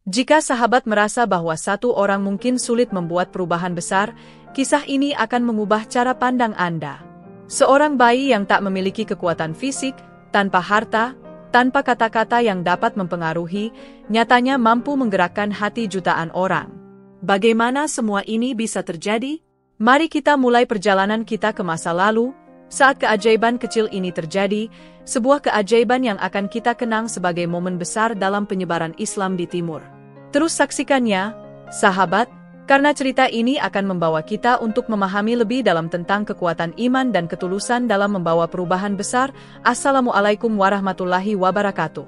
Jika sahabat merasa bahwa satu orang mungkin sulit membuat perubahan besar, kisah ini akan mengubah cara pandang Anda. Seorang bayi yang tak memiliki kekuatan fisik, tanpa harta, tanpa kata-kata yang dapat mempengaruhi, nyatanya mampu menggerakkan hati jutaan orang. Bagaimana semua ini bisa terjadi? Mari kita mulai perjalanan kita ke masa lalu, saat keajaiban kecil ini terjadi, sebuah keajaiban yang akan kita kenang sebagai momen besar dalam penyebaran Islam di Timur. Terus saksikannya, sahabat, karena cerita ini akan membawa kita untuk memahami lebih dalam tentang kekuatan iman dan ketulusan dalam membawa perubahan besar. Assalamualaikum warahmatullahi wabarakatuh.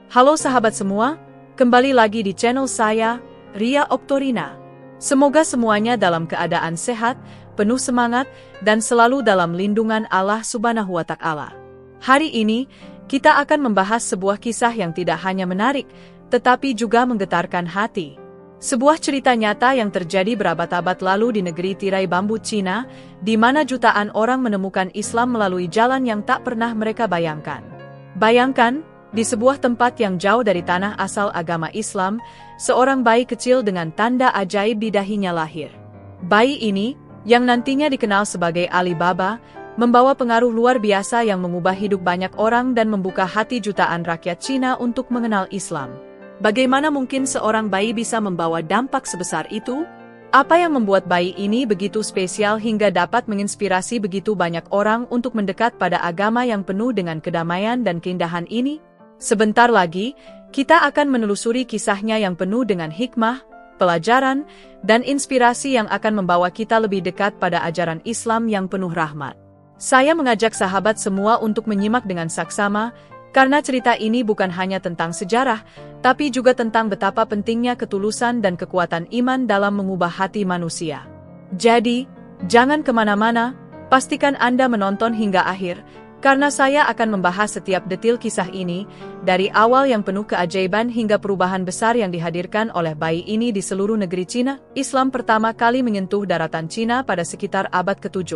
Halo sahabat semua, kembali lagi di channel saya, Ria Oktorina. Semoga semuanya dalam keadaan sehat, penuh semangat, dan selalu dalam lindungan Allah Subhanahu wa Ta'ala. Hari ini, kita akan membahas sebuah kisah yang tidak hanya menarik, tetapi juga menggetarkan hati. Sebuah cerita nyata yang terjadi berabad-abad lalu di negeri tirai bambu Cina, di mana jutaan orang menemukan Islam melalui jalan yang tak pernah mereka bayangkan. Bayangkan, di sebuah tempat yang jauh dari tanah asal agama Islam, seorang bayi kecil dengan tanda ajaib di dahinya lahir. Bayi ini, yang nantinya dikenal sebagai Ali Baba, membawa pengaruh luar biasa yang mengubah hidup banyak orang dan membuka hati jutaan rakyat Cina untuk mengenal Islam. Bagaimana mungkin seorang bayi bisa membawa dampak sebesar itu? Apa yang membuat bayi ini begitu spesial hingga dapat menginspirasi begitu banyak orang untuk mendekat pada agama yang penuh dengan kedamaian dan keindahan ini? Sebentar lagi, kita akan menelusuri kisahnya yang penuh dengan hikmah, pelajaran, dan inspirasi yang akan membawa kita lebih dekat pada ajaran Islam yang penuh rahmat. Saya mengajak sahabat semua untuk menyimak dengan saksama, karena cerita ini bukan hanya tentang sejarah, tapi juga tentang betapa pentingnya ketulusan dan kekuatan iman dalam mengubah hati manusia. Jadi, jangan kemana-mana, pastikan Anda menonton hingga akhir, karena saya akan membahas setiap detil kisah ini, dari awal yang penuh keajaiban hingga perubahan besar yang dihadirkan oleh bayi ini di seluruh negeri Cina. Islam pertama kali menyentuh daratan Cina pada sekitar abad ke-7,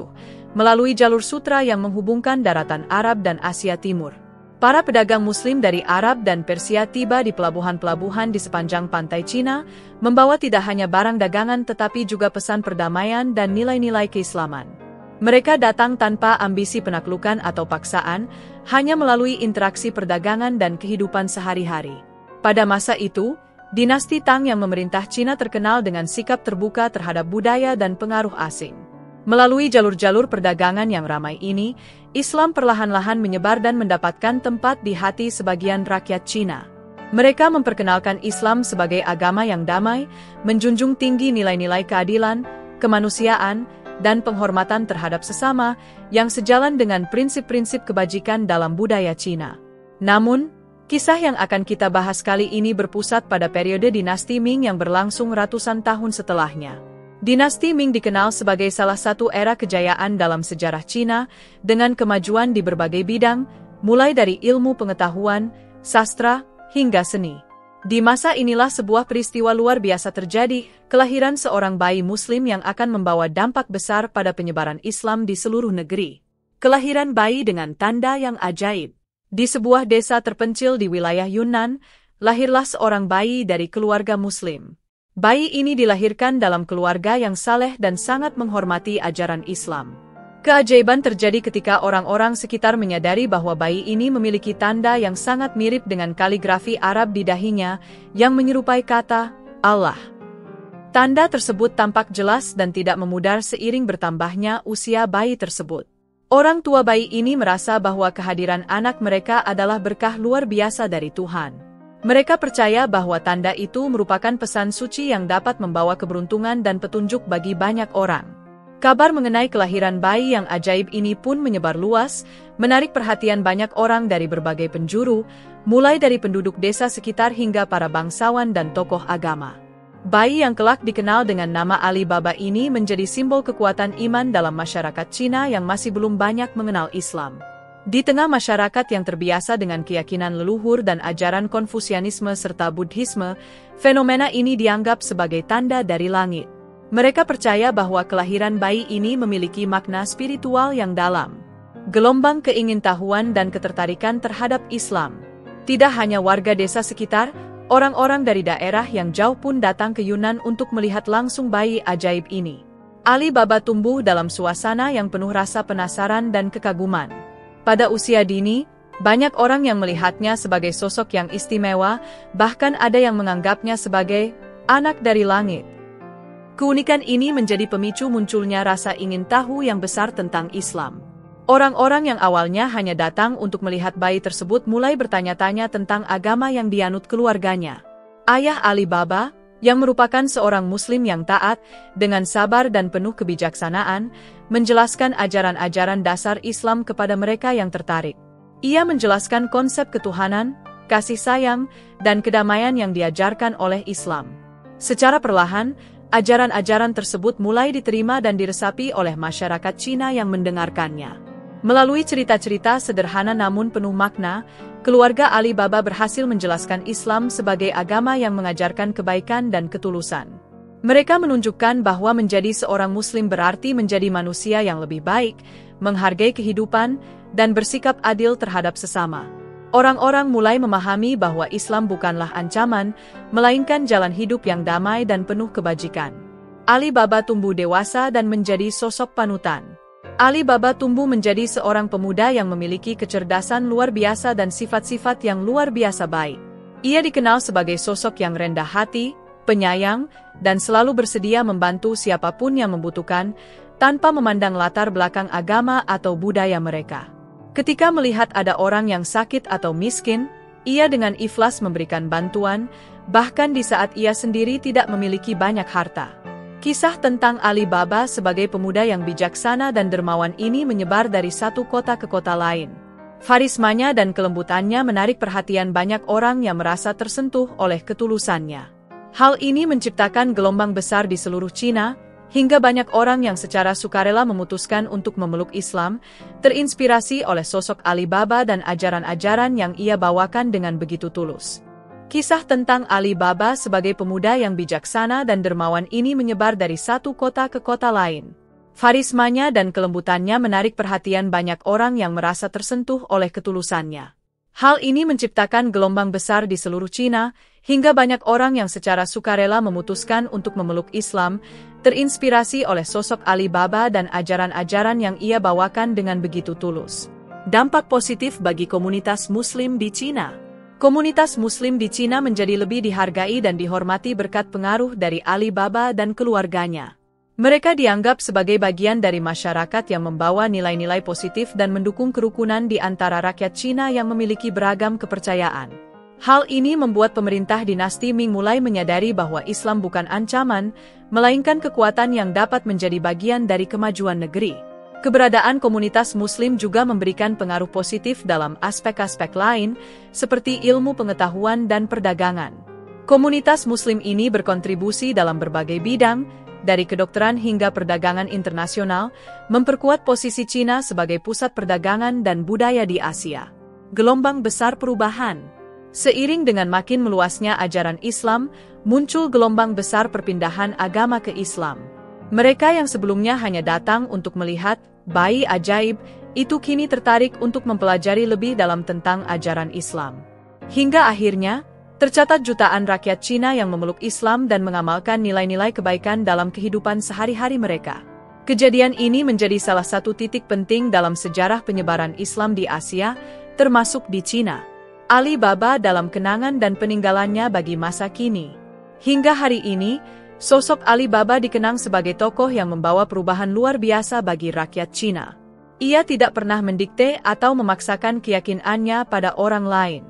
melalui jalur sutra yang menghubungkan daratan Arab dan Asia Timur. Para pedagang Muslim dari Arab dan Persia tiba di pelabuhan-pelabuhan di sepanjang pantai Cina, membawa tidak hanya barang dagangan tetapi juga pesan perdamaian dan nilai-nilai keislaman. Mereka datang tanpa ambisi penaklukan atau paksaan, hanya melalui interaksi perdagangan dan kehidupan sehari-hari. Pada masa itu, dinasti Tang yang memerintah Cina terkenal dengan sikap terbuka terhadap budaya dan pengaruh asing. Melalui jalur-jalur perdagangan yang ramai ini, Islam perlahan-lahan menyebar dan mendapatkan tempat di hati sebagian rakyat Cina. Mereka memperkenalkan Islam sebagai agama yang damai, menjunjung tinggi nilai-nilai keadilan, kemanusiaan, dan penghormatan terhadap sesama, yang sejalan dengan prinsip-prinsip kebajikan dalam budaya Cina. Namun, kisah yang akan kita bahas kali ini berpusat pada periode dinasti Ming yang berlangsung ratusan tahun setelahnya. Dinasti Ming dikenal sebagai salah satu era kejayaan dalam sejarah Cina, dengan kemajuan di berbagai bidang, mulai dari ilmu pengetahuan, sastra, hingga seni. Di masa inilah sebuah peristiwa luar biasa terjadi, kelahiran seorang bayi Muslim yang akan membawa dampak besar pada penyebaran Islam di seluruh negeri. Kelahiran bayi dengan tanda yang ajaib. Di sebuah desa terpencil di wilayah Yunnan, lahirlah seorang bayi dari keluarga Muslim. Bayi ini dilahirkan dalam keluarga yang saleh dan sangat menghormati ajaran Islam. Keajaiban terjadi ketika orang-orang sekitar menyadari bahwa bayi ini memiliki tanda yang sangat mirip dengan kaligrafi Arab di dahinya, yang menyerupai kata Allah. Tanda tersebut tampak jelas dan tidak memudar seiring bertambahnya usia bayi tersebut. Orang tua bayi ini merasa bahwa kehadiran anak mereka adalah berkah luar biasa dari Tuhan. Mereka percaya bahwa tanda itu merupakan pesan suci yang dapat membawa keberuntungan dan petunjuk bagi banyak orang. Kabar mengenai kelahiran bayi yang ajaib ini pun menyebar luas, menarik perhatian banyak orang dari berbagai penjuru, mulai dari penduduk desa sekitar hingga para bangsawan dan tokoh agama. Bayi yang kelak dikenal dengan nama Ali Baba ini menjadi simbol kekuatan iman dalam masyarakat Cina yang masih belum banyak mengenal Islam. Di tengah masyarakat yang terbiasa dengan keyakinan leluhur dan ajaran Konfusianisme serta Buddhisme, fenomena ini dianggap sebagai tanda dari langit. Mereka percaya bahwa kelahiran bayi ini memiliki makna spiritual yang dalam. Gelombang keingintahuan dan ketertarikan terhadap Islam. Tidak hanya warga desa sekitar, Orang-orang dari daerah yang jauh pun datang ke Yunan untuk melihat langsung bayi ajaib ini. Ali Baba tumbuh dalam suasana yang penuh rasa penasaran dan kekaguman. Pada usia dini, banyak orang yang melihatnya sebagai sosok yang istimewa, bahkan ada yang menganggapnya sebagai anak dari langit. Keunikan ini menjadi pemicu munculnya rasa ingin tahu yang besar tentang Islam. Orang-orang yang awalnya hanya datang untuk melihat bayi tersebut mulai bertanya-tanya tentang agama yang dianut keluarganya. Ayah Ali Baba, yang merupakan seorang Muslim yang taat, dengan sabar dan penuh kebijaksanaan, menjelaskan ajaran-ajaran dasar Islam kepada mereka yang tertarik. Ia menjelaskan konsep ketuhanan, kasih sayang, dan kedamaian yang diajarkan oleh Islam. Secara perlahan, ajaran-ajaran tersebut mulai diterima dan diresapi oleh masyarakat Cina yang mendengarkannya. Melalui cerita-cerita sederhana namun penuh makna, keluarga Ali Baba berhasil menjelaskan Islam sebagai agama yang mengajarkan kebaikan dan ketulusan. Mereka menunjukkan bahwa menjadi seorang Muslim berarti menjadi manusia yang lebih baik, menghargai kehidupan, dan bersikap adil terhadap sesama. Orang-orang mulai memahami bahwa Islam bukanlah ancaman, melainkan jalan hidup yang damai dan penuh kebajikan. Ali Baba tumbuh dewasa dan menjadi sosok panutan. Ali Baba tumbuh menjadi seorang pemuda yang memiliki kecerdasan luar biasa dan sifat-sifat yang luar biasa baik. Ia dikenal sebagai sosok yang rendah hati, penyayang, dan selalu bersedia membantu siapapun yang membutuhkan, tanpa memandang latar belakang agama atau budaya mereka. Ketika melihat ada orang yang sakit atau miskin, ia dengan ikhlas memberikan bantuan, bahkan di saat ia sendiri tidak memiliki banyak harta. Kisah tentang Ali Baba sebagai pemuda yang bijaksana dan dermawan ini menyebar dari satu kota ke kota lain. Karismanya dan kelembutannya menarik perhatian banyak orang yang merasa tersentuh oleh ketulusannya. Hal ini menciptakan gelombang besar di seluruh Cina, hingga banyak orang yang secara sukarela memutuskan untuk memeluk Islam, terinspirasi oleh sosok Ali Baba dan ajaran-ajaran yang ia bawakan dengan begitu tulus. Kisah tentang Ali Baba sebagai pemuda yang bijaksana dan dermawan ini menyebar dari satu kota ke kota lain. Karismanya dan kelembutannya menarik perhatian banyak orang yang merasa tersentuh oleh ketulusannya. Hal ini menciptakan gelombang besar di seluruh Cina, hingga banyak orang yang secara sukarela memutuskan untuk memeluk Islam, terinspirasi oleh sosok Ali Baba dan ajaran-ajaran yang ia bawakan dengan begitu tulus. Dampak positif bagi komunitas Muslim di Cina. Komunitas Muslim di Cina menjadi lebih dihargai dan dihormati berkat pengaruh dari Ali Baba dan keluarganya. Mereka dianggap sebagai bagian dari masyarakat yang membawa nilai-nilai positif dan mendukung kerukunan di antara rakyat Cina yang memiliki beragam kepercayaan. Hal ini membuat pemerintah dinasti Ming mulai menyadari bahwa Islam bukan ancaman, melainkan kekuatan yang dapat menjadi bagian dari kemajuan negeri. Keberadaan komunitas Muslim juga memberikan pengaruh positif dalam aspek-aspek lain, seperti ilmu pengetahuan dan perdagangan. Komunitas Muslim ini berkontribusi dalam berbagai bidang, dari kedokteran hingga perdagangan internasional, memperkuat posisi Cina sebagai pusat perdagangan dan budaya di Asia. Gelombang besar perubahan. Seiring dengan makin meluasnya ajaran Islam, muncul gelombang besar perpindahan agama ke Islam. Mereka yang sebelumnya hanya datang untuk melihat bayi ajaib, itu kini tertarik untuk mempelajari lebih dalam tentang ajaran Islam. Hingga akhirnya, tercatat jutaan rakyat Cina yang memeluk Islam dan mengamalkan nilai-nilai kebaikan dalam kehidupan sehari-hari mereka. Kejadian ini menjadi salah satu titik penting dalam sejarah penyebaran Islam di Asia, termasuk di Cina. Ali Baba dalam kenangan dan peninggalannya bagi masa kini. Hingga hari ini, sosok Ali Baba dikenang sebagai tokoh yang membawa perubahan luar biasa bagi rakyat Cina. Ia tidak pernah mendikte atau memaksakan keyakinannya pada orang lain.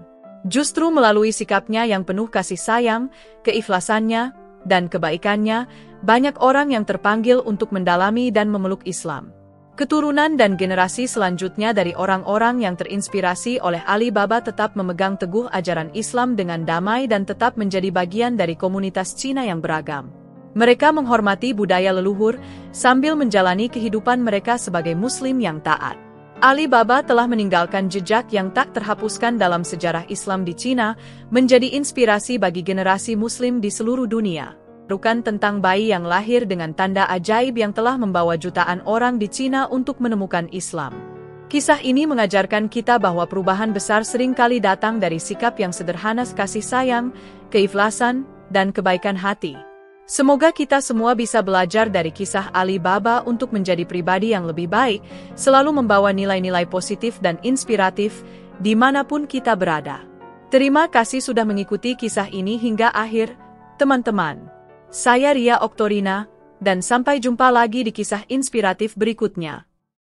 Justru melalui sikapnya yang penuh kasih sayang, keikhlasannya, dan kebaikannya, banyak orang yang terpanggil untuk mendalami dan memeluk Islam. Keturunan dan generasi selanjutnya dari orang-orang yang terinspirasi oleh Ali Baba tetap memegang teguh ajaran Islam dengan damai dan tetap menjadi bagian dari komunitas Cina yang beragam. Mereka menghormati budaya leluhur, sambil menjalani kehidupan mereka sebagai Muslim yang taat. Ali Baba telah meninggalkan jejak yang tak terhapuskan dalam sejarah Islam di Cina, menjadi inspirasi bagi generasi Muslim di seluruh dunia. Rukan tentang bayi yang lahir dengan tanda ajaib yang telah membawa jutaan orang di Cina untuk menemukan Islam. Kisah ini mengajarkan kita bahwa perubahan besar seringkali datang dari sikap yang sederhana, kasih sayang, keikhlasan, dan kebaikan hati. Semoga kita semua bisa belajar dari kisah Ali Baba untuk menjadi pribadi yang lebih baik, selalu membawa nilai-nilai positif dan inspiratif dimanapun kita berada. Terima kasih sudah mengikuti kisah ini hingga akhir, teman-teman. Saya Ria Oktorina, dan sampai jumpa lagi di kisah inspiratif berikutnya.